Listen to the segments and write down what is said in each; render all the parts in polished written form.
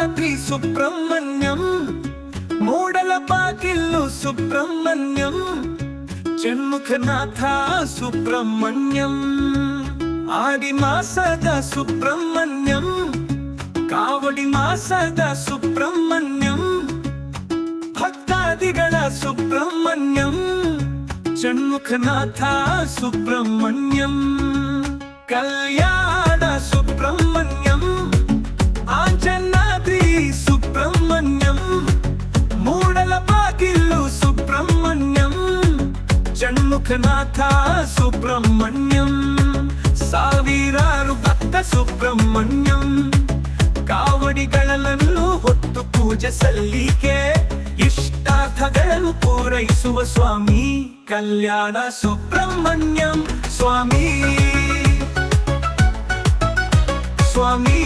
అంజనాద్రి సుబ్రహ్మణ్యం మూడలపాకిల్లు సుబ్రహ్మణ్యం షణ్ముఖనాథ సుబ్రహ్మణ్యం ఆది మాసದ సుబ్రహ్మణ్యం ಕಾವಡಿ ಮಾಸದ ಸುಬ್ರಹ್ಮಣ್ಯಂ ಭಕ್ತಾದಿಗಳ ಸುಬ್ರಹ್ಮಣ್ಯಂ ಷಣ್ಮುಖನಾಥ ಸುಬ್ರಹ್ಮಣ್ಯಂ ಕಲ್ಯಾಣ ಸುಬ್ರಹ್ಮಣ್ಯಂ ಆಂಜನಾದ್ರಿ ಸುಬ್ರಹ್ಮಣ್ಯಂ ಮೂಡಲಬಾಗಿಲು ಸುಬ್ರಹ್ಮಣ್ಯಂ ಷಣ್ಮುಖನಾಥ ಸುಬ್ರಹ್ಮಣ್ಯಂ ಸಾವಿರಾರು ಭಕ್ತ ಸುಬ್ರಹ್ಮಣ್ಯಂ ಕಾವಡಿಗಳನ್ನು ಹೊತ್ತು ಪೂಜೆ ಸಲ್ಲಿಕೆ ಇಷ್ಟಾರ್ಥಗಳನ್ನು ಪೂರೈಸುವ ಸ್ವಾಮಿ ಕಲ್ಯಾಣ ಸುಬ್ರಹ್ಮಣ್ಯಂ ಸ್ವಾಮಿ ಸ್ವಾಮಿ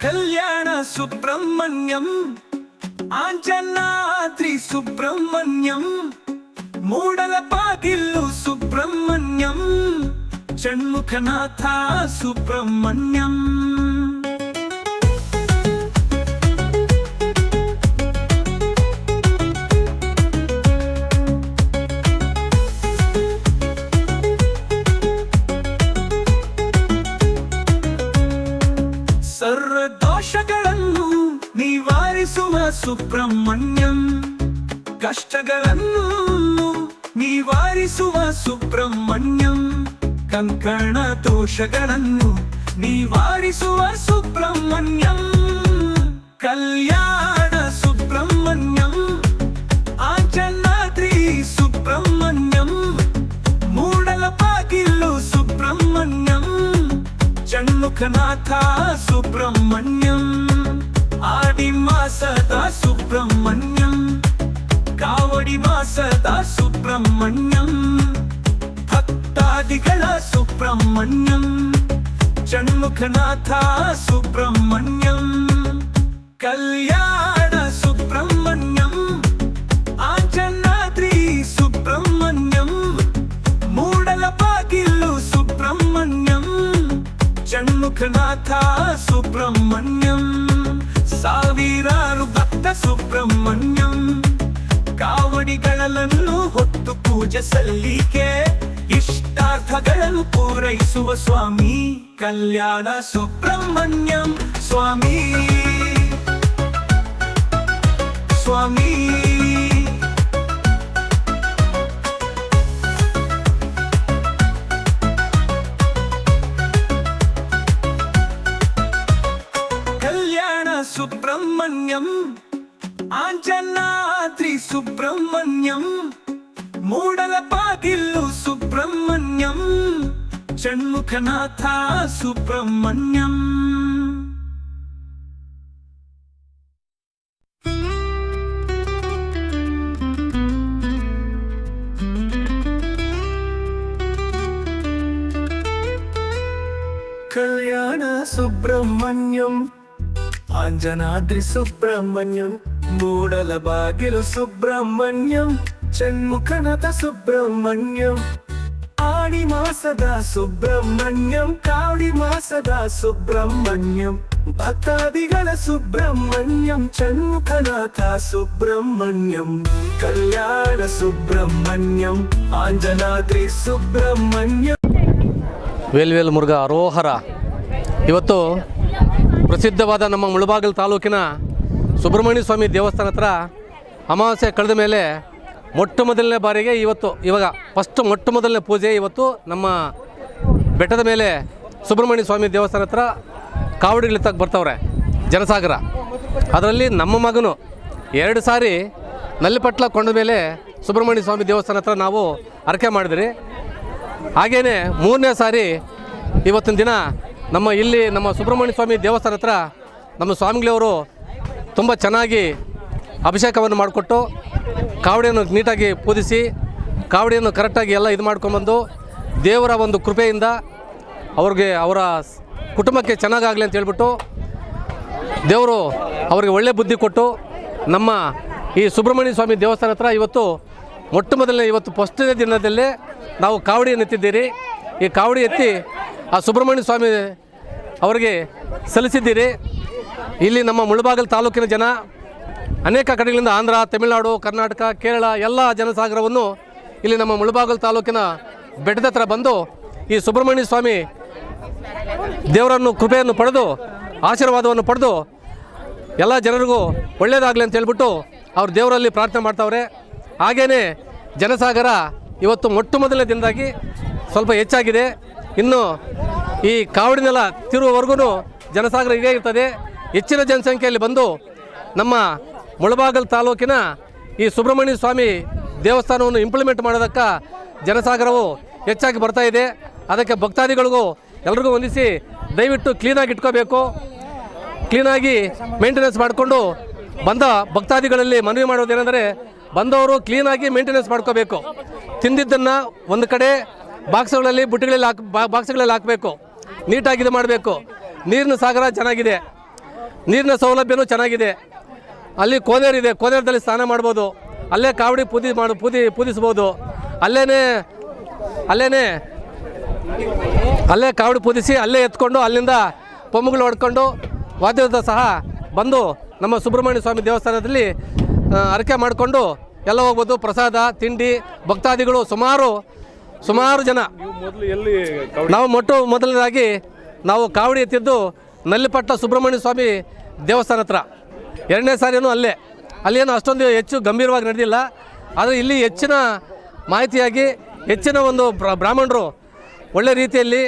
ಕಲ್ಯಾಣ ಸುಬ್ರಹ್ಮಣ್ಯಂ ಆಂಜನಾದ್ರಿ ಸುಬ್ರಹ್ಮಣ್ಯಂ ಮೂಡಲಪಾಗಿಲ್ಲು ಸುಬ್ರಹ್ಮಣ್ಯಂ ಷಣ್ಮುಖನಾಥ ಸುಬ್ರಹ್ಮಣ್ಯಂ ಸರ್ವದೋಷಗಳನ್ನು ನಿವಾರಿಸುವ ಸುಬ್ರಹ್ಮಣ್ಯಂ ಕಷ್ಟಗಳನ್ನು ನಿವಾರಿಸುವ ಸುಬ್ರಹ್ಮಣ್ಯಂ ಕಂಕಣ ದೋಷಗಳನ್ನು ನಿವಾರಿಸುವ ಸುಬ್ರಹ್ಮಣ್ಯಂ ಕಲ್ಯಾಣ ಸುಬ್ರಹ್ಮಣ್ಯಂ ಆಂಜನಾದ್ರಿ ಸುಬ್ರಹ್ಮಣ್ಯಂ ಮೂಡಲಪಾಗಿಲ್ಲು ಸುಬ್ರಹ್ಮಣ್ಯಂ ಷಣ್ಮುಖನಾಥ ಸುಬ್ರಹ್ಮಣ್ಯಂ ಆದಿ ಮಾಸದ ಸುಬ್ರಹ್ಮಣ್ಯಂ ಕಾವಡಿ ಮಾಸದ ಸುಬ್ರಹ್ಮಣ್ಯಂ ಭಕ್ತಾದಿಗಳ ಸುಬ್ರಹ್ಮಣ್ಯಂ ಷಣ್ಮುಖನಾಥ ಸುಬ್ರಹ್ಮಣ್ಯಂ ಕಲ್ಯಾಣ ಸುಬ್ರಹ್ಮಣ್ಯಂ ಆಂಜನಾದ್ರಿ ಸುಬ್ರಹ್ಮಣ್ಯಂ ಮೂಡಲಪಾಗಿಲ್ಲು ಸುಬ್ರಹ್ಮಣ್ಯಂ ಷಣ್ಮುಖನಾಥ ಸುಬ್ರಹ್ಮಣ್ಯಂ ಸಾವಿರಾರು ಭಕ್ತ ಸುಬ್ರಹ್ಮಣ್ಯಂ ಕಾವಡಿಗಳನ್ನು ಹೊತ್ತು ಪೂಜೆ ಸಲ್ಲಿಕೆ ಇಷ್ಟಾರ್ಥಗಳನ್ನು ಪೂರೈಸುವ ಸ್ವಾಮಿ ಕಲ್ಯಾಣ ಸುಬ್ರಹ್ಮಣ್ಯಂ ಸ್ವಾಮಿ ಸ್ವಾಮಿ ಸುಬ್ರಹ್ಮಣ್ಯಂ ಆಂಜನಾದ್ರಿ ಸುಬ್ರಹ್ಮಣ್ಯಂ ಮೂಡಲಪಾಗಿಲ್ಲು ಸುಬ್ರಹ್ಮಣ್ಯಂ ಷಣ್ಮುಖನಾಥ ಸುಬ್ರಹ್ಮಣ್ಯಂ ಕಲ್ಯಾಣ ಸುಬ್ರಹ್ಮಣ್ಯಂ ಆಂಜನಾದ್ರಿ ಸುಬ್ರಹ್ಮಣ್ಯಂ ಮೂಡಲಬಾಗಿಲು ಸುಬ್ರಹ್ಮಣ್ಯಂ ಷಣ್ಮುಖನಾಥ ಸುಬ್ರಹ್ಮಣ್ಯಂ ಆಡಿ ಮಾಸದ ಸುಬ್ರಹ್ಮಣ್ಯಂ ಕಾವಡಿ ಮಾಸದ ಸುಬ್ರಹ್ಮಣ್ಯಂ ಭಕ್ತಾದಿಗಳ ಸುಬ್ರಹ್ಮಣ್ಯಂ ಷಣ್ಮುಖನಾಥ ಸುಬ್ರಹ್ಮಣ್ಯಂ ಕಲ್ಯಾಣ ಸುಬ್ರಹ್ಮಣ್ಯಂ ಆಂಜನಾದ್ರಿ ಸುಬ್ರಹ್ಮಣ್ಯಂ ವೇಲ್ವೇಲ್ ಮುರುಘ ಅರೋಹರ. ಇವತ್ತು ಪ್ರಸಿದ್ಧವಾದ ನಮ್ಮ ಮುಳಬಾಗಿಲು ತಾಲೂಕಿನ ಸುಬ್ರಹ್ಮಣ್ಯ ಸ್ವಾಮಿ ದೇವಸ್ಥಾನ ಹತ್ರ ಅಮಾವಾಸ್ಯೆ ಕಳೆದ ಮೇಲೆ ಮೊಟ್ಟ ಮೊದಲನೇ ಬಾರಿಗೆ ಮೊಟ್ಟ ಮೊದಲನೇ ಪೂಜೆ ಇವತ್ತು ನಮ್ಮ ಬೆಟ್ಟದ ಮೇಲೆ ಸುಬ್ರಹ್ಮಣ್ಯ ಸ್ವಾಮಿ ದೇವಸ್ಥಾನ ಹತ್ರ ಕಾವಡಿಗಳಿತ್ತಾಗ ಬರ್ತಾವ್ರೆ ಜನಸಾಗರ. ಅದರಲ್ಲಿ ನಮ್ಮ ಮಗನು 2 ಸಾರಿ ನಲ್ಲಿಪಟ್ಲ ಕೊಂಡ ಮೇಲೆ ಸುಬ್ರಹ್ಮಣ್ಯ ಸ್ವಾಮಿ ದೇವಸ್ಥಾನ ಹತ್ರ ನಾವು ಹರಕೆ ಮಾಡಿದ್ರಿ. ಹಾಗೆಯೇ 3ನೇ ಸಾರಿ ಇವತ್ತಿನ ದಿನ ನಮ್ಮ ಸುಬ್ರಹ್ಮಣ್ಯ ಸ್ವಾಮಿ ದೇವಸ್ಥಾನ ಹತ್ರ ನಮ್ಮ ಸ್ವಾಮಿಗಳವರು ತುಂಬ ಚೆನ್ನಾಗಿ ಅಭಿಷೇಕವನ್ನು ಮಾಡಿಕೊಟ್ಟು ಕಾವಡಿಯನ್ನು ನೀಟಾಗಿ ಪೂಜಿಸಿ ಕಾವಡಿಯನ್ನು ಕರೆಕ್ಟಾಗಿ ಎಲ್ಲ ಇದು ಮಾಡ್ಕೊಂಬಂದು ದೇವರ ಒಂದು ಕೃಪೆಯಿಂದ ಅವರ ಕುಟುಂಬಕ್ಕೆ ಚೆನ್ನಾಗಾಗಲಿ ಅಂತ ಹೇಳ್ಬಿಟ್ಟು ದೇವರು ಅವರಿಗೆ ಒಳ್ಳೆ ಬುದ್ಧಿ ಕೊಟ್ಟು ನಮ್ಮ ಈ ಸುಬ್ರಹ್ಮಣ್ಯ ಸ್ವಾಮಿ ದೇವಸ್ಥಾನ ಹತ್ರ ಇವತ್ತು ಮೊಟ್ಟ ಮೊದಲನೇ ಇವತ್ತು ಫಸ್ಟನೇ ದಿನದಲ್ಲೇ ನಾವು ಕಾವಡಿಯನ್ನು ಎತ್ತಿದ್ದೀರಿ. ಈ ಕಾವಡಿ ಎತ್ತಿ ಆ ಸುಬ್ರಹ್ಮಣ್ಯ ಸ್ವಾಮಿ ಅವರಿಗೆ ಸಲ್ಲಿಸಿದ್ದೀರಿ. ಇಲ್ಲಿ ನಮ್ಮ ಮುಳಬಾಗಿಲು ತಾಲೂಕಿನ ಜನ ಅನೇಕ ಕಡೆಗಳಿಂದ ಆಂಧ್ರ, ತಮಿಳುನಾಡು, ಕರ್ನಾಟಕ, ಕೇರಳ ಎಲ್ಲ ಜನಸಾಗರವನ್ನು ಇಲ್ಲಿ ನಮ್ಮ ಮುಳಬಾಗಿಲು ತಾಲೂಕಿನ ಬೆಟ್ಟದ ಹತ್ರ ಬಂದು ಈ ಸುಬ್ರಹ್ಮಣ್ಯ ಸ್ವಾಮಿ ದೇವರನ್ನು ಕೃಪೆಯನ್ನು ಪಡೆದು ಆಶೀರ್ವಾದವನ್ನು ಪಡೆದು ಎಲ್ಲ ಜನರಿಗೂ ಒಳ್ಳೆಯದಾಗಲಿ ಅಂತ ಹೇಳ್ಬಿಟ್ಟು ಅವ್ರ ದೇವರಲ್ಲಿ ಪ್ರಾರ್ಥನೆ ಮಾಡ್ತಾವ್ರೆ. ಹಾಗೆಯೇ ಜನಸಾಗರ ಇವತ್ತು ಮೊಟ್ಟ ಮೊದಲನೇ ದಿನದಾಗಿ ಸ್ವಲ್ಪ ಹೆಚ್ಚಾಗಿದೆ. ಇನ್ನು ಈ ಕಾವಡಿನೆಲ್ಲ ತಿರುವವರೆಗೂ ಜನಸಾಗರ ಹೀಗೆ ಇರ್ತದೆ. ಹೆಚ್ಚಿನ ಜನಸಂಖ್ಯೆಯಲ್ಲಿ ಬಂದು ನಮ್ಮ ಮುಳಬಾಗಿಲು ತಾಲೂಕಿನ ಈ ಸುಬ್ರಹ್ಮಣ್ಯ ಸ್ವಾಮಿ ದೇವಸ್ಥಾನವನ್ನು ಇಂಪ್ಲಿಮೆಂಟ್ ಮಾಡೋದಕ್ಕೆ ಜನಸಾಗರವು ಹೆಚ್ಚಾಗಿ ಬರ್ತಾ ಇದೆ. ಅದಕ್ಕೆ ಭಕ್ತಾದಿಗಳಿಗೂ ಎಲ್ರಿಗೂ ಹೊಂದಿಸಿ ದಯವಿಟ್ಟು ಕ್ಲೀನಾಗಿ ಇಟ್ಕೋಬೇಕು. ಕ್ಲೀನಾಗಿ ಮೇಂಟೆನೆನ್ಸ್ ಮಾಡಿಕೊಂಡು ಬಂದ ಭಕ್ತಾದಿಗಳಲ್ಲಿ ಮನವಿ ಮಾಡೋದೇನೆಂದರೆ ಬಂದವರು ಕ್ಲೀನಾಗಿ ಮೇಂಟೆನೆನ್ಸ್ ಮಾಡ್ಕೋಬೇಕು. ತಿಂದಿದ್ದನ್ನು ಒಂದು ಕಡೆ ಬಾಕ್ಸ್ಗಳಲ್ಲಿ ಬುಟ್ಟಿಗಳಲ್ಲಿ ಬಾಕ್ಸ್ಗಳಲ್ಲಿ ಹಾಕಬೇಕು. ನೀಟಾಗಿ ಇದು ಮಾಡಬೇಕು. ನೀರಿನ ಸಾಗರ ಚೆನ್ನಾಗಿದೆ, ನೀರಿನ ಸೌಲಭ್ಯನೂ ಚೆನ್ನಾಗಿದೆ. ಅಲ್ಲಿ ಕೋನೇರಿದೆ, ಕೋನೇರದಲ್ಲಿ ಸ್ನಾನ ಮಾಡ್ಬೋದು. ಅಲ್ಲೇ ಕಾವಡಿ ಪೂಜಿಸ್ಬೋದು. ಅಲ್ಲೇ ಕಾವಡಿ ಪೂಜಿಸಿ ಅಲ್ಲೇ ಎತ್ಕೊಂಡು ಅಲ್ಲಿಂದ ಪೊಂಬುಗಳು ಹೊಡ್ಕೊಂಡು ವಾದ್ಯದ ಸಹ ಬಂದು ನಮ್ಮ ಸುಬ್ರಹ್ಮಣ್ಯ ಸ್ವಾಮಿ ದೇವಸ್ಥಾನದಲ್ಲಿ ಹರಕೆ ಮಾಡಿಕೊಂಡು ಎಲ್ಲ ಹೋಗ್ಬೋದು. ಪ್ರಸಾದ, ತಿಂಡಿ, ಭಕ್ತಾದಿಗಳು ಸುಮಾರು ಜನ. ನಾವು ಮೊದಲನೇದಾಗಿ ನಾವು ಕಾವಡಿ ಎತ್ತಿದ್ದು ನಲ್ಲಿಪಟ್ಟ ಸುಬ್ರಹ್ಮಣ್ಯ ಸ್ವಾಮಿ ದೇವಸ್ಥಾನ ಹತ್ರ. ಎರಡನೇ ಸಾರಿನೂ ಅಲ್ಲೇನು ಅಷ್ಟೊಂದು ಹೆಚ್ಚು ಗಂಭೀರವಾಗಿ ನಡೆದಿಲ್ಲ. ಆದರೆ ಇಲ್ಲಿ ಹೆಚ್ಚಿನ ಮಾಹಿತಿಯಾಗಿ ಹೆಚ್ಚಿನ ಒಂದು ಬ್ರಾಹ್ಮಣರು ಒಳ್ಳೆ ರೀತಿಯಲ್ಲಿ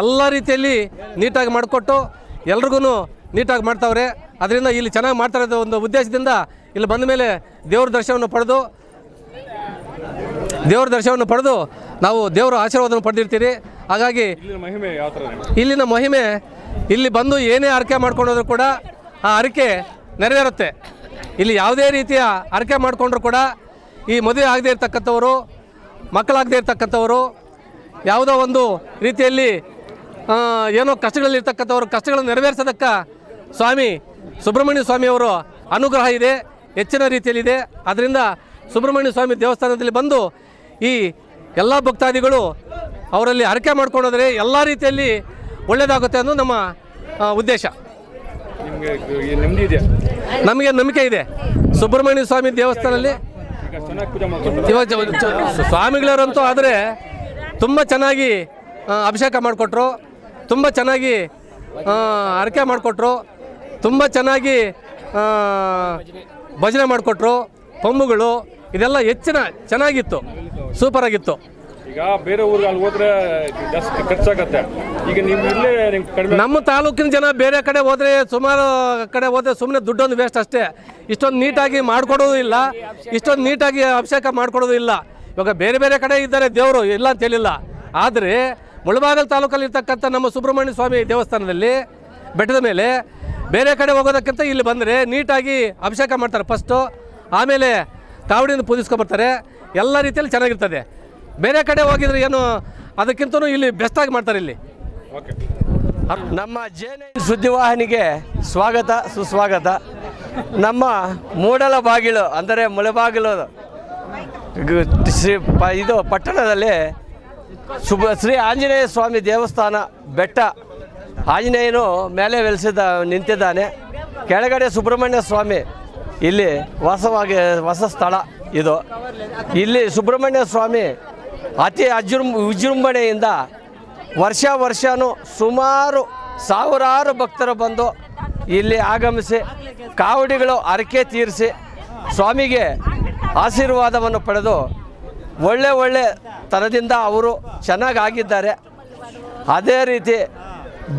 ಎಲ್ಲ ರೀತಿಯಲ್ಲಿ ನೀಟಾಗಿ ಮಾಡಿಕೊಟ್ಟು ಎಲ್ರಿಗೂ ನೀಟಾಗಿ ಮಾಡ್ತಾವ್ರೆ. ಅದರಿಂದ ಇಲ್ಲಿ ಚೆನ್ನಾಗಿ ಮಾಡ್ತಾ ಇರೋದು ಒಂದು ಉದ್ದೇಶದಿಂದ ಇಲ್ಲಿ ಬಂದ ಮೇಲೆ ದೇವ್ರ ದರ್ಶನವನ್ನು ಪಡೆದು ನಾವು ದೇವರ ಆಶೀರ್ವಾದವನ್ನು ಪಡೆದಿರ್ತೀರಿ. ಹಾಗಾಗಿ ಇಲ್ಲಿನ ಮಹಿಮೆ ಇಲ್ಲಿ ಬಂದು ಏನೇ ಹರಕೆ ಮಾಡ್ಕೊಂಡೋದ್ರೂ ಕೂಡ ಆ ಹರಕೆ ನೆರವೇರುತ್ತೆ. ಇಲ್ಲಿ ಯಾವುದೇ ರೀತಿಯ ಹರಕೆ ಮಾಡಿಕೊಂಡ್ರು ಕೂಡ ಈ ಮದುವೆ ಆಗದೇ ಇರ್ತಕ್ಕಂಥವರು, ಮಕ್ಕಳಾಗದೇ ಇರ್ತಕ್ಕಂಥವರು, ಯಾವುದೋ ಒಂದು ರೀತಿಯಲ್ಲಿ ಏನೋ ಕಷ್ಟಗಳಲ್ಲಿರ್ತಕ್ಕಂಥವ್ರು ಕಷ್ಟಗಳನ್ನು ನೆರವೇರಿಸೋದಕ್ಕೆ ಸುಬ್ರಹ್ಮಣ್ಯ ಸ್ವಾಮಿಯವರು ಅನುಗ್ರಹ ಇದೆ, ಹೆಚ್ಚಿನ ರೀತಿಯಲ್ಲಿದೆ. ಅದರಿಂದ ಸುಬ್ರಹ್ಮಣ್ಯ ಸ್ವಾಮಿ ದೇವಸ್ಥಾನದಲ್ಲಿ ಬಂದು ಈ ಎಲ್ಲ ಭಕ್ತಾದಿಗಳು ಅವರಲ್ಲಿ ಹರಕೆ ಮಾಡ್ಕೊಂಡೋದ್ರೆ ಎಲ್ಲ ರೀತಿಯಲ್ಲಿ ಒಳ್ಳೆಯದಾಗುತ್ತೆ ಅನ್ನೋದು ನಮ್ಮ ಉದ್ದೇಶ. ನಮಗೆ ನಂಬಿಕೆ ಇದೆ. ಸುಬ್ರಹ್ಮಣ್ಯ ಸ್ವಾಮಿ ದೇವಸ್ಥಾನದಲ್ಲಿ ಇವಾಗ ಸ್ವಾಮಿಗಳವರಂತೂ ಆದರೆ ತುಂಬ ಚೆನ್ನಾಗಿ ಅಭಿಷೇಕ ಮಾಡಿಕೊಟ್ರು, ತುಂಬ ಚೆನ್ನಾಗಿ ಹರಕೆ ಮಾಡಿಕೊಟ್ರು, ತುಂಬ ಚೆನ್ನಾಗಿ ಭಜನೆ ಮಾಡಿಕೊಟ್ರು. ಪಂಬುಗಳು ಇದೆಲ್ಲ ಚೆನ್ನಾಗಿತ್ತು, ಸೂಪರಾಗಿತ್ತು. ಈಗ ಬೇರೆ ಊರಿಗೆ ಅಲ್ಲಿ ಹೋದ್ರೆ ಜಾಸ್ತಿ ಖರ್ಚಾಗತ್ತೆ. ಈಗ ನೀವು ಇಲ್ಲೇ ನಮ್ಮ ತಾಲೂಕಿನ ಜನ ಬೇರೆ ಕಡೆ ಹೋದರೆ ಸುಮಾರು ಕಡೆ ಹೋದರೆ ಸುಮ್ಮನೆ ದುಡ್ಡೊಂದು ವೇಸ್ಟ್ ಅಷ್ಟೇ. ಇಷ್ಟೊಂದು ನೀಟಾಗಿ ಮಾಡಿಕೊಡೋದು ಇಲ್ಲ, ಇಷ್ಟೊಂದು ನೀಟಾಗಿ ಅಭಿಷೇಕ ಮಾಡಿಕೊಡೋದು ಇಲ್ಲ. ಇವಾಗ ಬೇರೆ ಬೇರೆ ಕಡೆ ಇದ್ದಾರೆ ದೇವರು, ಇಲ್ಲ ಅಂತ ಹೇಳಿಲ್ಲ. ಆದರೆ ಮುಳಬಾಗಿಲು ತಾಲೂಕಲ್ಲಿ ಇರ್ತಕ್ಕಂಥ ನಮ್ಮ ಸುಬ್ರಹ್ಮಣ್ಯ ಸ್ವಾಮಿ ದೇವಸ್ಥಾನದಲ್ಲಿ ಬೆಟ್ಟದ ಮೇಲೆ ಬೇರೆ ಕಡೆ ಹೋಗೋದಕ್ಕಿಂತ ಇಲ್ಲಿ ಬಂದರೆ ನೀಟಾಗಿ ಅಭಿಷೇಕ ಮಾಡ್ತಾರೆ ಫಸ್ಟು, ಆಮೇಲೆ ಕಾವಡಿಯಿಂದ ಪೂಜಿಸ್ಕೊಂಬರ್ತಾರೆ. ಎಲ್ಲ ರೀತಿಯಲ್ಲಿ ಚೆನ್ನಾಗಿರ್ತದೆ. ಬೇರೆ ಕಡೆ ಹೋಗಿದ್ರೆ ಏನು ಅದಕ್ಕಿಂತನೂ ಇಲ್ಲಿ ಬೆಸ್ಟಾಗಿ ಮಾಡ್ತಾರೆ ಇಲ್ಲಿ. ನಮ್ಮ ಜೆ9 ಸುದ್ದಿವಾಹಿನಿಗೆ ಸ್ವಾಗತ, ಸುಸ್ವಾಗತ. ನಮ್ಮ ಮೂಡಲಬಾಗಿಲು ಅಂದರೆ ಮುಳಬಾಗಿಲು ಇದು ಪಟ್ಟಣದಲ್ಲಿ ಶ್ರೀ ಆಂಜನೇಯ ಸ್ವಾಮಿ ದೇವಸ್ಥಾನ ಬೆಟ್ಟ. ಆಂಜನೇಯನು ಮೇಲೆ ನಿಂತಿದ್ದಾನೆ, ಕೆಳಗಡೆ ಸುಬ್ರಹ್ಮಣ್ಯ ಸ್ವಾಮಿ ಇಲ್ಲಿ ವಾಸ ಸ್ಥಳ ಇದು. ಇಲ್ಲಿ ಸುಬ್ರಹ್ಮಣ್ಯ ಸ್ವಾಮಿ ಅತಿ ವಿಜೃಂಭಣೆಯಿಂದ ವರ್ಷವೂ ಸುಮಾರು ಸಾವಿರಾರು ಭಕ್ತರು ಬಂದು ಇಲ್ಲಿ ಆಗಮಿಸಿ ಕಾವಡಿಗಳು ಹರಕೆ ತೀರಿಸಿ ಸ್ವಾಮಿಗೆ ಆಶೀರ್ವಾದವನ್ನು ಪಡೆದು ಒಳ್ಳೆ ತನದಿಂದ ಅವರು ಚೆನ್ನಾಗಿದ್ದಾರೆ. ಅದೇ ರೀತಿ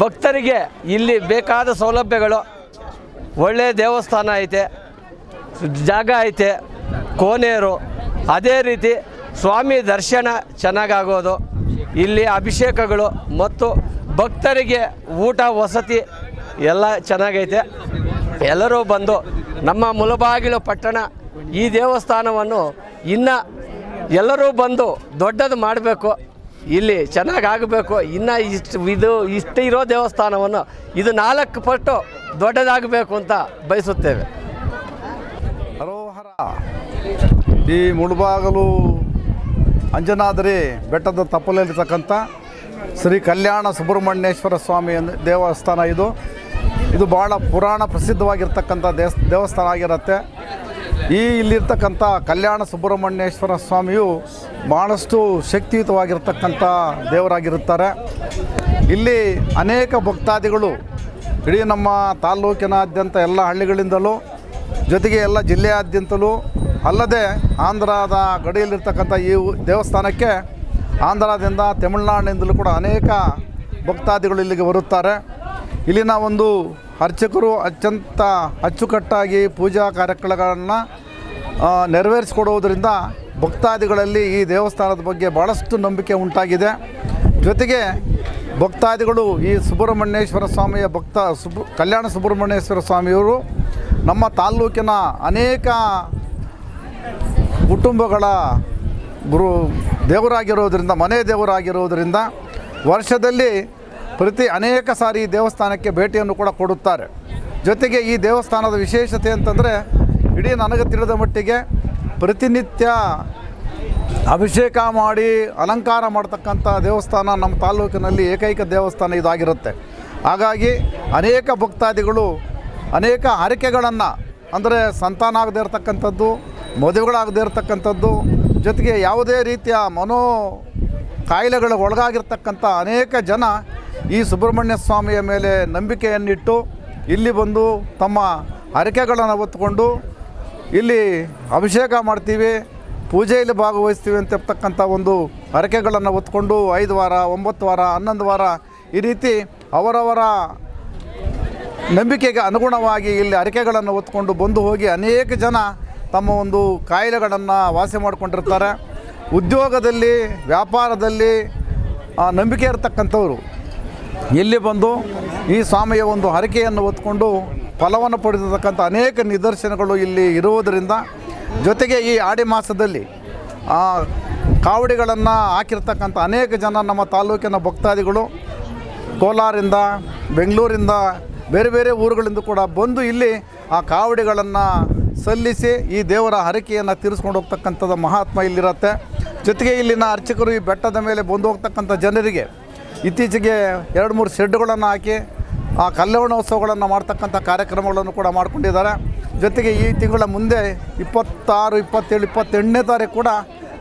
ಭಕ್ತರಿಗೆ ಇಲ್ಲಿ ಬೇಕಾದ ಸೌಲಭ್ಯಗಳು, ಒಳ್ಳೆಯ ದೇವಸ್ಥಾನ ಐತೆ, ಜಾಗ ಐತೆ, ಕೋನೇರು. ಅದೇ ರೀತಿ ಸ್ವಾಮಿ ದರ್ಶನ ಚೆನ್ನಾಗಾಗೋದು, ಇಲ್ಲಿ ಅಭಿಷೇಕಗಳು ಮತ್ತು ಭಕ್ತರಿಗೆ ಊಟ ವಸತಿ ಎಲ್ಲ ಚೆನ್ನಾಗೈತೆ. ಎಲ್ಲರೂ ಬಂದು ನಮ್ಮ ಮುಳಬಾಗಿಲು ಪಟ್ಟಣ ಈ ದೇವಸ್ಥಾನವನ್ನು ಇನ್ನು ಎಲ್ಲರೂ ಬಂದು ದೊಡ್ಡದು ಮಾಡಬೇಕು, ಇಲ್ಲಿ ಚೆನ್ನಾಗಾಗಬೇಕು. ಇನ್ನು ಇಷ್ಟು ಇರೋ ದೇವಸ್ಥಾನವನ್ನು ಇದು 4 ಪಟ್ಟು ದೊಡ್ಡದಾಗಬೇಕು ಅಂತ ಬಯಸುತ್ತೇವೆ. ಈ ಮುಳುಬಾಗಲು ಅಂಜನಾದ್ರಿ ಬೆಟ್ಟದ ತಪ್ಪಲಲ್ಲಿರ್ತಕ್ಕಂಥ ಶ್ರೀ ಕಲ್ಯಾಣ ಸುಬ್ರಹ್ಮಣ್ಯೇಶ್ವರ ಸ್ವಾಮಿ ದೇವಸ್ಥಾನ ಇದು ಭಾಳ ಪುರಾಣ ಪ್ರಸಿದ್ಧವಾಗಿರ್ತಕ್ಕಂಥ ದೇವಸ್ಥಾನ ಆಗಿರುತ್ತೆ. ಇಲ್ಲಿರ್ತಕ್ಕಂಥ ಕಲ್ಯಾಣ ಸುಬ್ರಹ್ಮಣ್ಯೇಶ್ವರ ಸ್ವಾಮಿಯು ಭಾಳಷ್ಟು ಶಕ್ತಿಯುತವಾಗಿರ್ತಕ್ಕಂಥ ದೇವರಾಗಿರುತ್ತಾರೆ. ಇಲ್ಲಿ ಅನೇಕ ಭಕ್ತಾದಿಗಳು ಇಡೀ ನಮ್ಮ ತಾಲ್ಲೂಕಿನಾದ್ಯಂತ ಎಲ್ಲ ಹಳ್ಳಿಗಳಿಂದಲೂ ಜೊತೆಗೆ ಎಲ್ಲ ಜಿಲ್ಲೆಯಾದ್ಯಂತಲೂ ಅಲ್ಲದೆ ಆಂಧ್ರದ ಗಡಿಯಲ್ಲಿರ್ತಕ್ಕಂಥ ಈ ದೇವಸ್ಥಾನಕ್ಕೆ ಆಂಧ್ರದಿಂದ ತಮಿಳುನಾಡಿನಿಂದಲೂ ಕೂಡ ಅನೇಕ ಭಕ್ತಾದಿಗಳು ಇಲ್ಲಿಗೆ ಬರುತ್ತಾರೆ. ಇಲ್ಲಿನ ಒಂದು ಅರ್ಚಕರು ಅತ್ಯಂತ ಅಚ್ಚುಕಟ್ಟಾಗಿ ಪೂಜಾ ಕಾರ್ಯಕ್ರಮಗಳನ್ನು ನೆರವೇರಿಸಿಕೊಡುವುದರಿಂದ ಭಕ್ತಾದಿಗಳಲ್ಲಿ ಈ ದೇವಸ್ಥಾನದ ಬಗ್ಗೆ ಭಾಳಷ್ಟು ನಂಬಿಕೆ ಉಂಟಾಗಿದೆ. ಜೊತೆಗೆ ಭಕ್ತಾದಿಗಳು ಈ ಸುಬ್ರಹ್ಮಣ್ಯೇಶ್ವರ ಸ್ವಾಮಿಯ ಕಲ್ಯಾಣ ಸುಬ್ರಹ್ಮಣ್ಯೇಶ್ವರ ಸ್ವಾಮಿಯವರು ನಮ್ಮ ತಾಲ್ಲೂಕಿನ ಅನೇಕ ಕುಟುಂಬಗಳ ದೇವರಾಗಿರೋದರಿಂದ ಮನೆ ದೇವರಾಗಿರೋದರಿಂದ ವರ್ಷದಲ್ಲಿ ಅನೇಕ ಸಾರಿ ಈ ದೇವಸ್ಥಾನಕ್ಕೆ ಭೇಟಿಯನ್ನು ಕೂಡ ಕೊಡುತ್ತಾರೆ. ಜೊತೆಗೆ ಈ ದೇವಸ್ಥಾನದ ವಿಶೇಷತೆ ಅಂತಂದರೆ ಇಡೀ ನನಗೆ ತಿಳಿದ ಮಟ್ಟಿಗೆ ಪ್ರತಿನಿತ್ಯ ಅಭಿಷೇಕ ಮಾಡಿ ಅಲಂಕಾರ ಮಾಡ್ತಕ್ಕಂಥ ದೇವಸ್ಥಾನ ನಮ್ಮ ತಾಲ್ಲೂಕಿನಲ್ಲಿ ಏಕೈಕ ದೇವಸ್ಥಾನ ಇದಾಗಿರುತ್ತೆ. ಹಾಗಾಗಿ ಅನೇಕ ಭಕ್ತಾದಿಗಳು ಅನೇಕ ಹರಕೆಗಳನ್ನು ಅಂದರೆ ಸಂತಾನ ಆಗದೇ ಇರತಕ್ಕಂಥದ್ದು, ಮದುವೆಗಳಾಗದೇ ಇರತಕ್ಕಂಥದ್ದು, ಜೊತೆಗೆ ಯಾವುದೇ ರೀತಿಯ ಕಾಯಿಲೆಗಳ ಒಳಗಾಗಿರ್ತಕ್ಕಂಥ ಅನೇಕ ಜನ ಈ ಸುಬ್ರಹ್ಮಣ್ಯ ಸ್ವಾಮಿಯ ಮೇಲೆ ನಂಬಿಕೆಯನ್ನಿಟ್ಟು ಇಲ್ಲಿ ಬಂದು ತಮ್ಮ ಹರಕೆಗಳನ್ನು ಹೊತ್ತುಕೊಂಡು ಇಲ್ಲಿ ಅಭಿಷೇಕ ಮಾಡ್ತೀವಿ, ಪೂಜೆಯಲ್ಲಿ ಭಾಗವಹಿಸ್ತೀವಿ ಅಂತಿರ್ತಕ್ಕಂಥ ಒಂದು ಹರಕೆಗಳನ್ನು ಹೊತ್ಕೊಂಡು 5 ವಾರ 9 ವಾರ 11 ವಾರ ಈ ರೀತಿ ಅವರವರ ನಂಬಿಕೆಗೆ ಅನುಗುಣವಾಗಿ ಇಲ್ಲಿ ಹರಕೆಗಳನ್ನು ಹೊತ್ಕೊಂಡು ಬಂದು ಹೋಗಿ ಅನೇಕ ಜನ ತಮ್ಮ ಒಂದು ಕಾಯಿಲೆಗಳನ್ನು ವಾಸಿ ಮಾಡಿಕೊಂಡಿರ್ತಾರೆ. ಉದ್ಯೋಗದಲ್ಲಿ ವ್ಯಾಪಾರದಲ್ಲಿ ನಂಬಿಕೆ ಇರತಕ್ಕಂಥವ್ರು ಇಲ್ಲಿ ಬಂದು ಈ ಸ್ವಾಮಿಯ ಒಂದು ಹರಕೆಯನ್ನು ಹೊತ್ಕೊಂಡು ಫಲವನ್ನು ಪಡೆದಿರ್ತಕ್ಕಂಥ ಅನೇಕ ನಿದರ್ಶನಗಳು ಇಲ್ಲಿ ಇರುವುದರಿಂದ, ಜೊತೆಗೆ ಈ ಆಡಿ ಮಾಸದಲ್ಲಿ ಕಾವಡಿಗಳನ್ನು ಹಾಕಿರ್ತಕ್ಕಂಥ ಅನೇಕ ಜನ ನಮ್ಮ ತಾಲ್ಲೂಕಿನ ಭಕ್ತಾದಿಗಳು ಕೋಲಾರಿಂದ ಬೆಂಗಳೂರಿಂದ ಬೇರೆ ಬೇರೆ ಊರುಗಳಿಂದ ಕೂಡ ಬಂದು ಇಲ್ಲಿ ಆ ಕಾವಡಿಗಳನ್ನು ಸಲ್ಲಿಸಿ ಈ ದೇವರ ಹರಕೆಯನ್ನು ತೀರಿಸ್ಕೊಂಡು ಹೋಗ್ತಕ್ಕಂಥದ್ದು ಮಹಾತ್ಮ ಇಲ್ಲಿರುತ್ತೆ. ಜೊತೆಗೆ ಇಲ್ಲಿನ ಅರ್ಚಕರು ಈ ಬೆಟ್ಟದ ಮೇಲೆ ಬಂದು ಹೋಗ್ತಕ್ಕಂಥ ಜನರಿಗೆ ಇತ್ತೀಚೆಗೆ 2-3 ಶೆಡ್ಡುಗಳನ್ನು ಹಾಕಿ ಆ ಕಲ್ಯಾಣೋತ್ಸವಗಳನ್ನು ಮಾಡ್ತಕ್ಕಂಥ ಕಾರ್ಯಕ್ರಮಗಳನ್ನು ಕೂಡ ಮಾಡಿಕೊಂಡಿದ್ದಾರೆ. ಜೊತೆಗೆ ಈ ತಿಂಗಳ ಮುಂದೆ 26, 27, 28ನೇ ತಾರೀಕು ಕೂಡ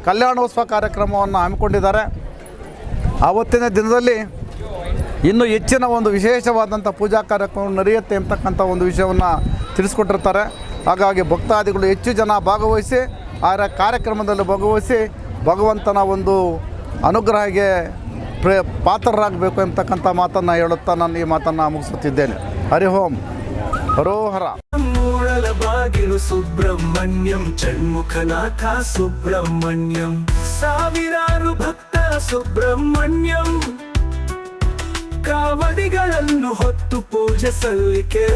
ಕಲ್ಯಾಣೋತ್ಸವ ಕಾರ್ಯಕ್ರಮವನ್ನು ಹಮ್ಮಿಕೊಂಡಿದ್ದಾರೆ. ಆವತ್ತಿನ ದಿನದಲ್ಲಿ ಇನ್ನೂ ಹೆಚ್ಚಿನ ಒಂದು ವಿಶೇಷವಾದಂಥ ಪೂಜಾ ಕಾರ್ಯಕ್ರಮ ನಡೆಯುತ್ತೆ ಎಂಬತಕ್ಕಂಥ ಒಂದು ವಿಷಯವನ್ನು ತಿಳಿಸ್ಕೊಟ್ಟಿರ್ತಾರೆ. ಹಾಗಾಗಿ ಭಕ್ತಾದಿಗಳು ಹೆಚ್ಚು ಜನ ಭಾಗವಹಿಸಿ ಆ ಕಾರ್ಯಕ್ರಮದಲ್ಲಿ ಭಾಗವಹಿಸಿ ಭಗವಂತನ ಒಂದು ಅನುಗ್ರಹಕ್ಕೆ ಪಾತ್ರರಾಗಬೇಕು ಎಂಬತಕ್ಕಂಥ ಮಾತನ್ನು ಹೇಳುತ್ತಾ ನಾನು ಈ ಮಾತನ್ನು ಮುಗಿಸುತ್ತಿದ್ದೇನೆ. ಹರಿ ಓಂ ಹರೋಹರ. ಮೂಡಲಬಾಗಿಲು ಸುಬ್ರಹ್ಮಣ್ಯಂ ಷಣ್ಮುಖನಾಥ ಸುಬ್ರಹ್ಮಣ್ಯಂ, ಸಾವಿರಾರು ಭಕ್ತರ ಸುಬ್ರಹ್ಮಣ್ಯಂ, ಕಾವಡಿಗಳನ್ನು ಹೊತ್ತು ಪೂಜೆ ಸಲ್ಲಿಕೆ,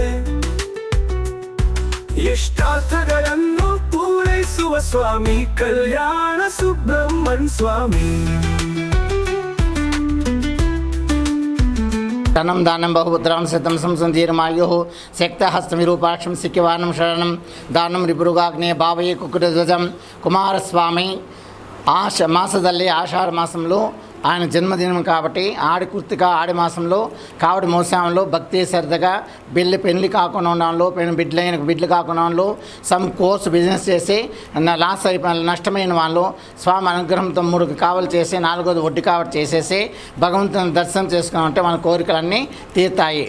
ಇಷ್ಟಾರ್ಥಗಳನ್ನು ಪೂರೈಸುವ ಸ್ವಾಮಿ ಕಲ್ಯಾಣ ಸುಬ್ರಹ್ಮಣ್ಯ ಸ್ವಾಮಿ. ಧನಂ ದಾನಂ ಬಹುಪುತ್ರಾಂ ಸತಂ ಸಂಸಂಧೀರ್ಮಾಯು ಶಕ್ತಹಸ್ತಮಿರೂಪಾಕ್ಷಂ ಸಿಕ್ಕಿವಾನಂ ಶರಣಂ ದಾನಂ ರಿಪುರುಗಾಗ್ನೇಯ ಭಾವಯೇ ಕುಕ್ಕುಟಧ್ವಜಂ. కుమారస్వామి మాసದಲ್ಲಿ ఆషాఢ మాసంలో ఆయన జన్మదినం కాబట్టి ఆడి కృతిక ఆడి మాసంలో కావడి మోసంలో భక్తి శ్రద్ధగా పెళ్లి కాకుండా ఉండడంలో బిడ్డలు కాకుండా ఉండడంలో సమ్ కోర్స్ బిజినెస్ చేసి లాస్ అయిపోయిన నష్టమైన వాళ్ళు స్వామి అనుగ్రహంతో 3 కావలు చేసి 4వది వడ్డీ కావడి చేసేసి భగవంతుని దర్శనం చేసుకుని ఉంటే మన కోరికలన్నీ తీరుతాయి.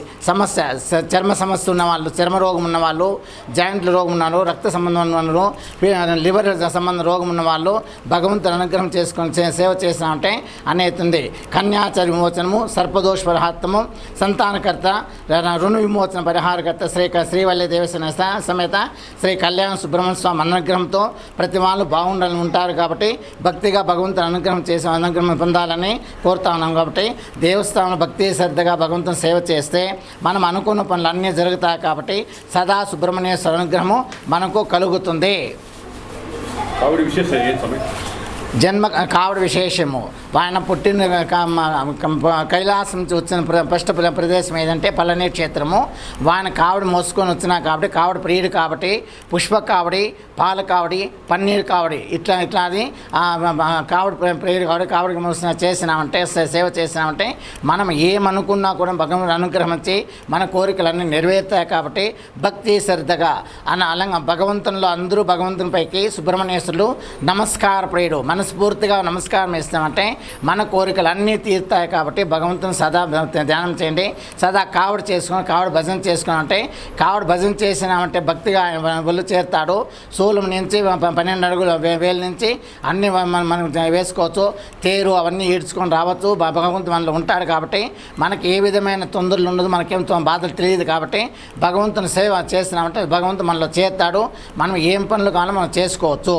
చర్మ సమస్య ఉన్న వాళ్ళు, చర్మ రోగం ఉన్న వాళ్ళు, జాయింట్ల రోగం ఉన్న వాళ్ళు, రక్త సంబంధం ఉన్న వాళ్ళు, లివర్ సంబంధ రోగం ఉన్న వాళ్ళు భగవంతుని అనుగ్రహం చేసుకొని సేవ చేసినామంటే అవుతుంది. కన్యాచర విమోచనము, సర్పదోష పరిహారము, సంతానకర్త, రుణ విమోచన పరిహారకర్త శ్రీవల్లి దేవసేన సమేత శ్రీ కళ్యాణ సుబ్రహ్మణ్య స్వామి అనుగ్రహంతో ప్రతి వాళ్ళు బాగుండాలని ఉంటారు. కాబట్టి భక్తిగా భగవంతుని అనుగ్రహం పొందాలని కోరుతా ఉన్నాం. కాబట్టి దేవస్థానం భక్తి శ్రద్ధగా భగవంతుని సేవ చేస్తే మనం అనుకున్న పనులు అన్నీ జరుగుతాయి. కాబట్టి సదా సుబ్రహ్మణ్యేశ్వర అనుగ్రహము మనకు కలుగుతుంది. జన్మ కావడ విశేషము. ఆయన పుట్టిన కైలాసం నుంచి వచ్చిన ఫస్ట్ ప్రదేశం ఏదంటే పళని క్షేత్రము. ఆయన కావడి మోసుకొని వచ్చినా కాబట్టి కావడి ప్రియుడు కాబట్టి పుష్ప కావడి, పాల కావడి, పన్నీరు కావడి ఇట్లాది కావడి ప్రియుడు కావడి కావడికి మోసిన చేసినామంటే సేవ చేసినామంటే మనం ఏమనుకున్నా కూడా భగవంతుడు అనుగ్రహించి మన కోరికలన్నీ నెరవేరుతాయి. కాబట్టి భక్తి శ్రద్ధగా అలంగా భగవంతునిలో అందరూ భగవంతునిపైకి సుబ్రహ్మణ్యేశ్వరులు నమస్కార ప్రియుడు మనస్ఫూర్తిగా నమస్కారం ఇస్తామంటే మన కోరికలు అన్నీ తీరుతాయి. కాబట్టి భగవంతుని సదా ధ్యానం చేయండి. సదా కావడి చేసుకుని కావడి భజన చేసుకున్నామంటే కావడి భజన చేసినామంటే భక్తిగా ఒళ్ళు చేరుతాడు. సూలం నుంచి 12 అడుగుల వేలు నుంచి అన్నీ మనం వేసుకోవచ్చు. తేరు అవన్నీ ఈడ్చుకొని రావచ్చు. భగవంతుడు మనలో ఉంటాడు కాబట్టి మనకి ఏ విధమైన తొందరలు ఉండదు, మనకేం బాధలు తెలియదు. కాబట్టి భగవంతుని సేవ చేసినామంటే భగవంతుడు మనలో చేరుతాడు. మనం ఏం పనులు కావాలో మనం చేసుకోవచ్చు.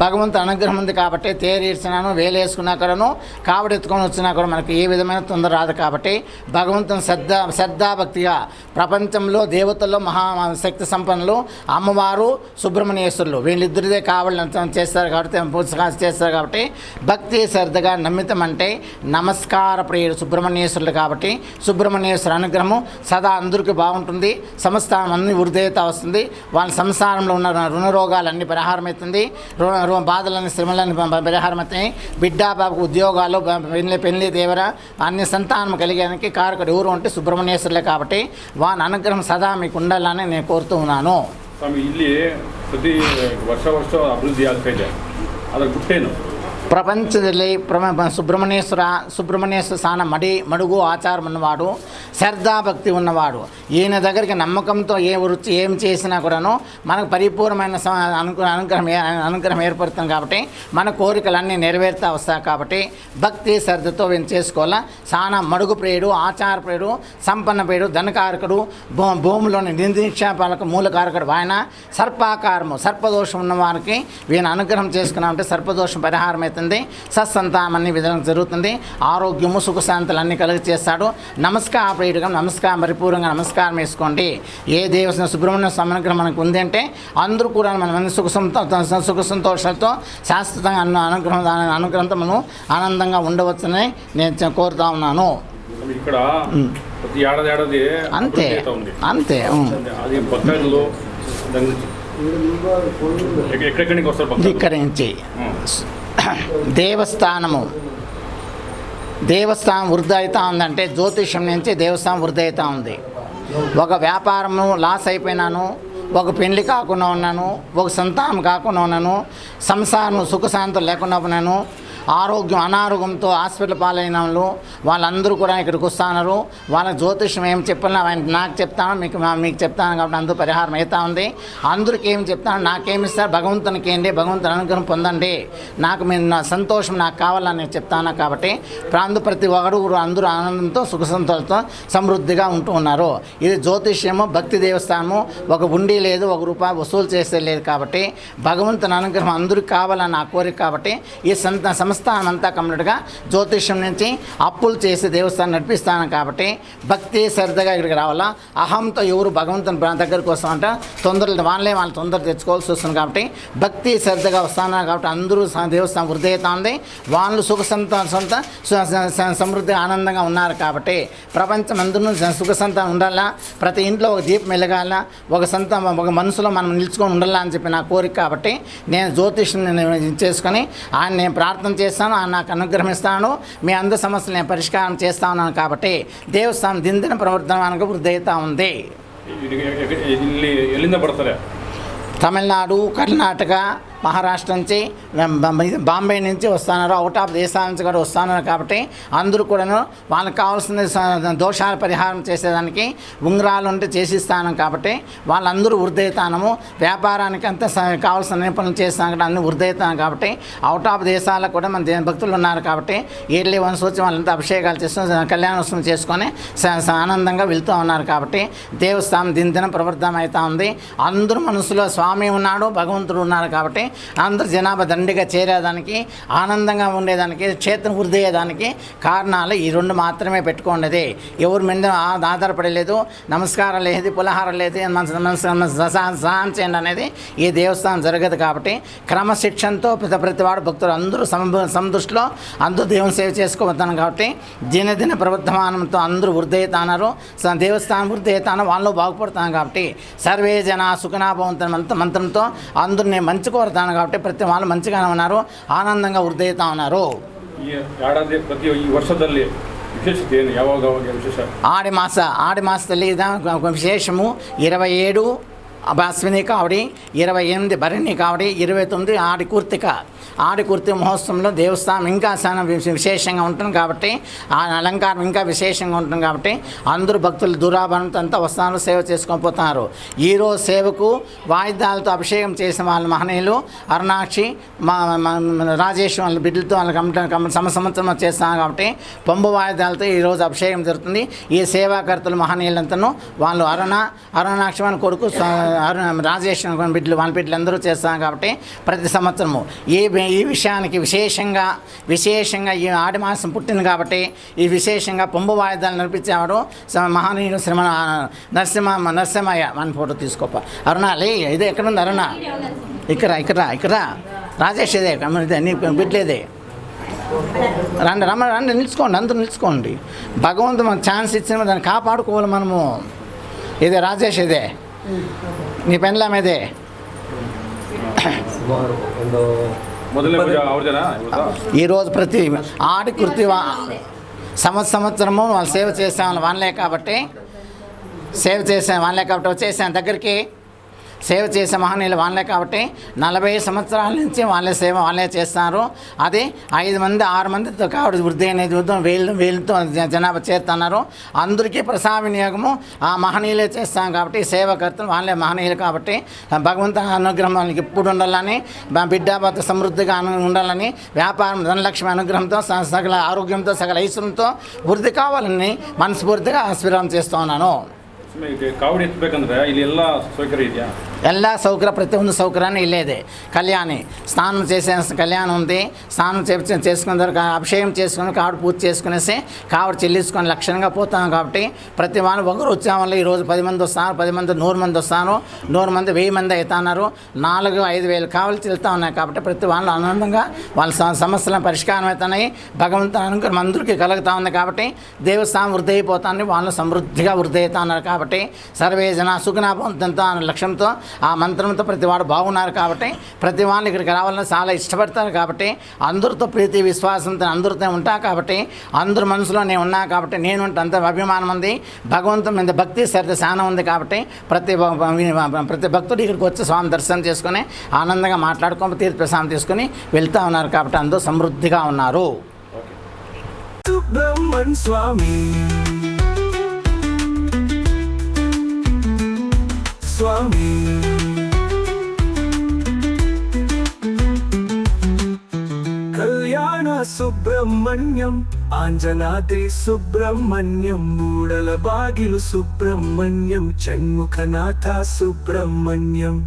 భగవంతుని అనుగ్రహం ఉంది కాబట్టి తేరు ఈడ్చినాను వేలు వేసుకున్నా కూడాను కావడి ఎత్తుకొని వచ్చినా కూడా మనకి ఏ విధమైన తొందర రాదు. కాబట్టి భగవంతుని శ్రద్ధాభక్తిగా ప్రపంచంలో దేవతల్లో మహాశక్తి సంపన్నులు అమ్మవారు సుబ్రహ్మణ్యేశ్వరులు వీళ్ళిద్దరిదే కావడం చేస్తారు కాబట్టి చేస్తారు. కాబట్టి భక్తి శ్రద్ధగా నమ్మితం అంటే నమస్కార ప్రియుడు సుబ్రహ్మణ్యేశ్వరులు. కాబట్టి సుబ్రహ్మణ్యేశ్వర అనుగ్రహము సదా అందరికీ బాగుంటుంది. సంస్థానం అన్ని వృద్ధేత వస్తుంది. వాళ్ళ సంసారంలో ఉన్న రుణ రోగాలన్నీ పరిహారమవుతుంది. బాధలన్నీ శ్రమలన్నీ పరిహారమవుతాయి. బిడ్డా బాబుకు ఉద్యోగాలు పెళ్లి దేవర అన్ని సంతానం కలిగేదానికి కారకుడు ఎవరు అంటే సుబ్రహ్మణ్యేశ్వరులే. కాబట్టి వాని అనుగ్రహం సదా మీకు ఉండాలని నేను కోరుతూ ఉన్నాను. ಸ್ವಾಮಿ ಇಲ್ಲಿ ಪ್ರತಿ ವರ್ಷ ಅಭಿವೃದ್ಧಿ ಆಗ್ತಾ ಇದೆ, ಅದರ ಗುಟ್ಟೇನು? ప్రపంచದಲ್ಲಿ సుబ్రహ్మణ్యేశ్వర సాన మడుగు ఆచారం ఉన్నవాడు, శ్రద్ధాభక్తి ఉన్నవాడు. ఈయన దగ్గరికి నమ్మకంతో ఏ వృత్తి ఏం చేసినా కూడాను మనకు పరిపూర్ణమైన అనుగ్రహం ఏర్పడుతుంది. కాబట్టి మన కోరికలన్నీ నెరవేరుతా వస్తాయి. కాబట్టి భక్తి శ్రద్ధతో వీళ్ళు చేసుకోవాలా. సాన మడుగు ప్రియుడు, ఆచార ప్రియుడు, సంపన్న ప్రియుడు, ధనకారకుడు, భూమిలోని నిక్షేపాలకు మూలకారకుడు. ఆయన సర్పాకారము సర్పదోషం ఉన్న వారికి వీళ్ళ అనుగ్రహం చేసుకున్నామంటే సర్పదోషం పరిహారం అవుతుంది. సత్సంతానం అన్ని విధానం జరుగుతుంది. ఆరోగ్యము సుఖశాంతులు అన్నీ కలిగి చేస్తాడు. నమస్కార ప్రియుడుగా నమస్కారం పరిపూర్ణంగా నమస్కారం వేసుకోండి. ఏ దేవస్థాన సుబ్రహ్మణ్య స్వామి అనుగ్రహం మనకు ఉంది అంటే అందరూ కూడా మనం సుఖ సంతోషాలతో శాశ్వతంగా అనుగ్రహంతో మనం ఆనందంగా ఉండవచ్చని నేను కోరుతా ఉన్నాను. ఇక్కడ ప్రతి ఏడాది అంతే అంతే ఇక్కడి నుంచి దేవస్థానం వృద్ధి అవుతా ఉందంటే జ్యోతిష్యం నుంచి దేవస్థానం వృద్ధి అవుతూ ఉంది. ఒక వ్యాపారము లాస్ అయిపోయినాను, ఒక పెళ్లి కాకుండా ఉన్నాను, ఒక సంతానం కాకుండా ఉన్నాను, సంసారం సుఖశాంతులు లేకుండా ఉన్నాను, అనారోగ్యంతో హాస్పిటల్ పాలైన వాళ్ళందరూ కూడా ఇక్కడికి వస్తున్నారు. వాళ్ళకి జ్యోతిష్యం ఏం చెప్పినా ఆయన నాకు చెప్తాను, మీకు చెప్తాను. కాబట్టి అందరూ పరిహారం అవుతా ఉంది. అందరికి ఏం చెప్తాను, నాకేమిస్తారు భగవంతునికి ఏంటి, భగవంతుని అనుగ్రహం పొందండి, నాకు నా సంతోషం నాకు కావాలని చెప్తాను. కాబట్టి ప్రతి ఒక్కరు అందరూ ఆనందంతో సుఖ సంతోషంతో సమృద్ధిగా ఉంటూ ఉన్నారు. ఇది జ్యోతిష్యము భక్తి దేవస్థానము. ఒక ఉండి లేదు, ఒక రూపాయి వసూలు చేసే లేదు. కాబట్టి భగవంతుని అనుగ్రహం అందరికి కావాలని నా కోరిక. కాబట్టి ఈ సంస్థానం అంతా కంప్లీట్గా జ్యోతిష్యం నుంచి అప్పులు చేసి దేవస్థానం నడిపిస్తాను. కాబట్టి భక్తి శ్రద్ధగా ఇక్కడికి రావాలా. అహంతో ఎవరు భగవంతుని దగ్గరికి వస్తామంటే వాళ్ళు తొందర తెచ్చుకోవాల్సి వస్తుంది. కాబట్టి భక్తి శ్రద్ధగా వస్తాను. కాబట్టి అందరూ దేవస్థానం వృద్ధి అవుతా ఉంది. వాళ్ళు సుఖ సమృద్ధి ఆనందంగా ఉన్నారు. కాబట్టి ప్రపంచం అందరూ సుఖ సంతానం ఉండాలా. ప్రతి ఇంట్లో ఒక దీపం వెలగాల, ఒక మనసులో మనం నిలుచుకొని ఉండాలా అని చెప్పి నా కోరిక. కాబట్టి నేను జ్యోతిష్యం చేసుకొని ఆయన నేను ప్రార్థన చేస్తాను, ఆయన నాకు అనుగ్రహిస్తాను. మీ అందరి సమస్యలు నేను పరిష్కారం చేస్తా ఉన్నాను. కాబట్టి దేవస్థానం దినదిన ప్రవర్తనానికి వృద్ధి అవుతా ఉంది. తమిళనాడు, కర్ణాటక, మహారాష్ట్ర నుంచి, బాంబే నుంచి వస్తున్నారు. అవుట్ ఆఫ్ దేశాల నుంచి కూడా వస్తున్నారు. కాబట్టి అందరూ కూడాను వాళ్ళకి కావాల్సిన దోషాల పరిహారం చేసేదానికి ఉంగరాలు ఉంటే చేసిస్తాను. కాబట్టి వాళ్ళందరూ వృద్ధైతానము. వ్యాపారానికి అంతా కావాల్సిన నిపుణులు చేస్తాను కూడా అన్ని వృద్ధైతాను. కాబట్టి అవుట్ ఆఫ్ దేశాలకు కూడా మన భక్తులు ఉన్నారు. కాబట్టి ఇయర్లీ వన్స్ వచ్చి వాళ్ళంతా అభిషేకాలు చేసుకొని కళ్యాణోత్సవం చేసుకొని ఆనందంగా వెళ్తూ ఉన్నారు. కాబట్టి దేవస్థానం దినదిన ప్రవర్ధనం అవుతూ ఉంది. అందరూ మనసులో స్వామి ఉన్నాడు, భగవంతుడు ఉన్నారు. కాబట్టి అందరూ జనాభా దండిగా చేరేదానికి, ఆనందంగా ఉండేదానికి, క్షేత్రం వృద్ధి అయ్యేదానికి కారణాలు ఈ రెండు మాత్రమే పెట్టుకోండి. ఎవరి మీద ఆధారపడలేదు, నమస్కారం లేదు, పులహారం లేదు, సహాయం చేయండి అనేది ఈ దేవస్థానం జరగదు. కాబట్టి క్రమశిక్షణతో ప్రతివాడు భక్తులు అందరూ సమదృష్టిలో అందరూ దేవుని సేవ చేసుకోబోతాను. కాబట్టి దినదిన ప్రవర్తమానంతో అందరూ వృద్ధి అవుతున్నారు, దేవస్థానం వృద్ధి అవుతాను, వాళ్ళు బాగుపడుతాను. కాబట్టి సర్వే జన సుఖనాభవంత మంత్రంతో అందరూ నేను మంచి కోరుతాను. కాబట్టి ప్రతి వాళ్ళు మంచిగానే ఉన్నారు, ఆనందంగా వృద్ధి అవుతా ఉన్నారు. ಈ ಏಡಾದಿ ಪ್ರತಿ ಈ ವರ್ಷದಲ್ಲಿ ವಿಶೇಷತೆ ಏನು? ಯಾವಾಗ ವಿಶೇಷ? ಆಡಿ ಮಾಸದಲ್ಲಿ ವಿಶೇಷము 27 అశ్విని కావడి, 28 భరణి కావడి, 29 ఆడి కుర్తి మహోత్సవంలో దేవస్థానం ఇంకా చాలా విశేషంగా ఉంటుంది. కాబట్టి ఆ అలంకారం ఇంకా విశేషంగా ఉంటుంది. కాబట్టి అందరూ భక్తులు దూరాభరణంతో అంతా వస్తాను, సేవ చేసుకొని పోతున్నారు. ఈరోజు సేవకు వాయిద్యాలతో అభిషేకం చేసిన వాళ్ళ మహనీయులు అరుణాక్షి, రాజేశ్వరం వాళ్ళ బిడ్డలతో వాళ్ళ సంవత్సరం చేస్తున్నారు. కాబట్టి పొంబు వాయిద్యాలతో ఈరోజు అభిషేకం జరుగుతుంది. ఈ సేవాకర్తలు మహనీయులంతను వాళ్ళు అరుణాక్షి వాళ్ళ కొడుకు రాజేశ్వరం బిడ్డలు వాళ్ళ బిడ్డలు అందరూ చేస్తాను. కాబట్టి ప్రతి సంవత్సరము ఈ విషయానికి విశేషంగా ఈ ఆడి మాసం పుట్టింది. కాబట్టి ఈ విశేషంగా పొంబు వాయిద్యాలు నడిపించేవాడు మహనీయుడు శ్రీ నరసింహయ్య. మన ఫోటో తీసుకోప. అరుణాలి ఇదే ఎక్కడుంది? అరుణ ఇక్కడ రాజేష్ ఇదే నీ బిడ్డలేదే. రండి నిలుచుకోండి, అందరూ నిలుచుకోండి. భగవంతుడు మనకు ఛాన్స్ ఇచ్చిన దాన్ని కాపాడుకోవాలి మనము. ఇదే రాజేష్, ఇదే నీ పెండ్లాం, ఇదే ఈరోజు ప్రతి ఆడి కుర్తి సంవత్సరము వాళ్ళు సేవ చేసాము వాళ్ళే. కాబట్టి వచ్చేసాను దగ్గరికి. సేవ చేసే మహనీయులు వాళ్ళే. కాబట్టి 40 సంవత్సరాల నుంచి వాళ్ళే చేస్తారు. అది 5 మంది 6 మందితో కాబట్టి వృద్ధి అనేది వీళ్ళతో జనాభా చేస్తున్నారు. అందరికీ ప్రసాద వినియోగము ఆ మహనీయులే చేస్తాం. కాబట్టి సేవకర్తలు వాళ్ళే మహనీయులు. కాబట్టి భగవంతుని అనుగ్రహం వాళ్ళకి ఎప్పుడు ఉండాలని, బిడ్డాభర్త సమృద్ధిగా ఉండాలని, వ్యాపారం ధనలక్ష్మి అనుగ్రహంతో సకల ఆరోగ్యంతో సకల ఐశ్వర్యంతో వృద్ధి కావాలని మనస్ఫూర్తిగా ఆశీర్వాదం చేస్తూ ఉన్నాను. ಕಾವಡಿ ಎತ್ತಬೇಕಂದ್ರೆ ಇಲ್ಲಿ ಎಲ್ಲ ಸೌಕರ್ಯ ಇದೆಯಾ? ಎಲ್ಲ ಸೌಕರ್ಯ, ಪ್ರತಿಯೊಂದು ಸೌಕರ್ಯನೂ ಇಲ್ಲೇ ಇದೆ. కళ్యాణి స్నానం చేసే కళ్యాణం ఉంది. స్నానం చేసుకున్న తర్వాత అభిషేకం చేసుకుని కావడి పూజ చేసుకునేసి కావడి చెల్లించుకొని లక్షణంగా పోతాం. కాబట్టి ప్రతి వాళ్ళు ఒకరు వచ్చే వల్ల ఈరోజు 10 మంది వస్తారు, 10 మంది 100 మంది వస్తారు, 100 మంది 1000 మంది అవుతున్నారు. 4-5 వేలు కావలి చెల్లుతూ ఉన్నాయి. కాబట్టి ప్రతి వాళ్ళు ఆనందంగా వాళ్ళ సమస్యలను పరిష్కారం అవుతున్నాయి. భగవంతుని అనుగ్రహం అందరికీ కలుగుతూ ఉంది. కాబట్టి దేవస్థానం వృద్ధి అయిపోతాన్ని వాళ్ళు సమృద్ధిగా వృద్ధి అవుతా ఉన్నారు. కాబట్టి సర్వే జన సుఖనాభవంతంతో అనే లక్ష్యంతో ఆ మంత్రంతో ప్రతి వాడు బాగున్నారు. కాబట్టి ప్రతి వాళ్ళు ఇక్కడికి రావాలని చాలా ఇష్టపడతారు. కాబట్టి అందరితో ప్రీతి విశ్వాసంతో అందరితో ఉంటా. కాబట్టి అందరి మనసులో నేను ఉన్నా. కాబట్టి నేను అంత అభిమానం ఉంది. భగవంతుని మీద భక్తి శ్రద్ధ శానం ఉంది. కాబట్టి ప్రతి భక్తుడు ఇక్కడికి వచ్చి స్వామి దర్శనం చేసుకొని ఆనందంగా మాట్లాడుకొని తీర్థ ప్రసాదం తీసుకొని వెళ్తూ ఉన్నారు. కాబట్టి అందరూ సమృద్ధిగా ఉన్నారు. సుబ్రహ్మణ్య స్వామి కళ్యాణ సుబ్రహ్మణ్యం, ఆంజనాద్రి సుబ్రహ్మణ్యం, మూడల బాగిలు సుబ్రహ్మణ్యం, షణ్ముఖనాథ సుబ్రహ్మణ్యం.